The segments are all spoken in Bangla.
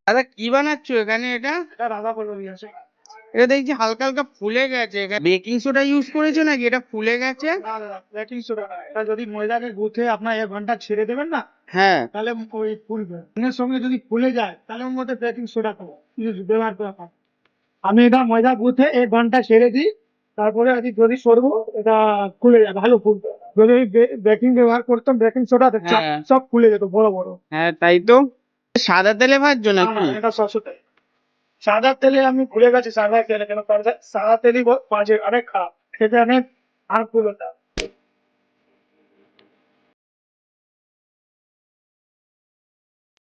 দাদা কি বানাচ্ছো এখানে? এটা এটা রাধা পল্লবী আছে। এটা দেখছি হালকা হালকা ফুলে গেছে। বেকিং সোডা ইউজ করেছো নাকি এটা ফুলে গেছে? না দাদা, বেকিং সোডা না। এটা যদি ময়দাকে গুঁথে আপনার 1 ঘন্টা ছেড়ে দেবেন না, হ্যাঁ। তাহলে ওই ফুলবে। এর সঙ্গে যদি ফুলে যায় তাহলে ওর মধ্যে বেকিং সোডা ব্যবহার করা হয়। আমি এটা ময়দা গুঁথে 1 ঘন্টা ছেড়ে দিই, তারপরে যদি সরবো এটা ফুলে যায়, ভালো ফুলবে। যদি বেকিং ব্যবহার করতাম, বেকিং সোডা হ্যাঁ সব ফুলে যেত বড় বড়। হ্যাঁ, তাই তো। সাদা তেলে ভাজছো না না, নাকি? এটা সরষে তেল। সাদা তেলে আমি ভুলে গেছি, সাদা তেলে কেন সাদা তেলই বাজে, অনেক খারাপ খেতে, অনেক হার্মফুল ওটা।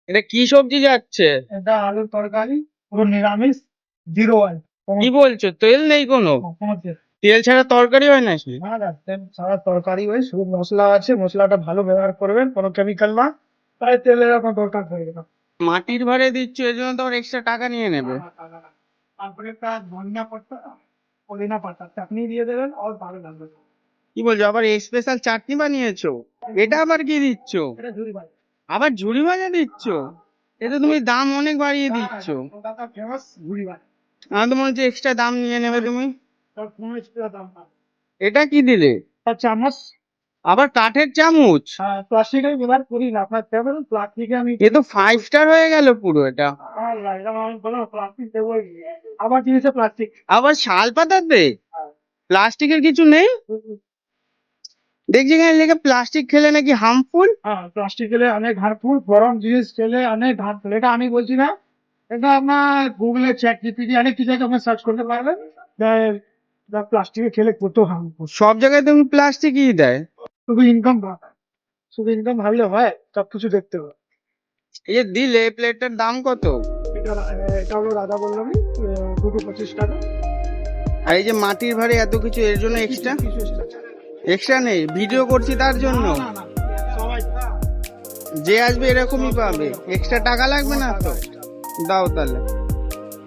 এটা কি সবজি যাচ্ছে? এটা আলুর তরকারি, পুরো নিরামিষ, 0 অয়েল। কি বলছো, তেল নেই কোনো? তেল ছাড়া তরকারি হয় নাকি? না না, তেল ছাড়া তরকারি হয়, শুধু মশলা আছে, মশলাটা ভালো ব্যবহার করবেন, কোনো কেমিক্যাল না, তাই তেলের আপনার দরকার পড়বে না। মাটির ভাড়ে দিচ্ছ, এর জন্য তো এক্সট্রা টাকা নিয়ে নেবে। তারপরে একটা ধনিয়া পাতা, পুদিনা পাতা চাটনি দিয়ে দেবেন, আর ভালো লাগবে। কি বলছো, আবার স্পেশাল চাটনি বানিয়েছো? এটা আবার কি দিচ্ছ? এটা ঝুরি ভাই। আবার ঝুড়ি ভাজা দিচ্ছ? এটা তুমি দাম অনেক বাড়িয়ে দিচ্ছ। কলকাতা ফেমাস ঝুরি ভাই। আমার তো মনে হচ্ছে এক্সট্রা দাম নিয়ে নেবে তুমি। তার কোনো extra দাম না। এটা কি দিলে? তার চামচ, আবার কাঠের চামচ? প্লাস্টিক আমি ব্যবহার করি না, আপনার দেবেন প্লাস্টিকে আমি। এ তো 5 স্টার হয়ে গেল পুরো এটা। আমি বললাম প্লাস্টিক দেবই, আমার জিনিসে প্লাস্টিক। আবার শাল পাতাতে প্লাস্টিকের কিছু নেই? দেখছি এখানে লেখা প্লাস্টিক খেলে নাকি হার্মফুল। হ্যাঁ, প্লাস্টিক খেলে অনেক হার্মফুল, গরম জিনিস খেলে অনেক হার্মফুল। এটা আমি বলছি না, এটা আপনার গুগলে চ্যাট জিপিটি অনেক কিছু আছে, আপনার সার্চ করতে পারবেন। প্লাস্টিকে খেলে কত হার্মফুল। সব জায়গায় তুমি প্লাস্টিকই দেয়। শুধু ইনকাম দরকার, শুধু ইনকাম ভাবলে হয়, সবকিছু দেখতে হবে। এই যে দিলে প্লেটটার দাম কত? এটা এটা হলো রাধা বল্লভী, 225 টাকা। আর এই যে মাটির ভাড়ে এত কিছু, এর জন্য এক্সট্রা? কিছু extra charge। এক্সট্রা নেই, ভিডিও করছি তার জন্য। না না, সবাই যে আসবে এরকমই পাবে, এক্সট্রা টাকা লাগবে না তো? দাও তাহলে।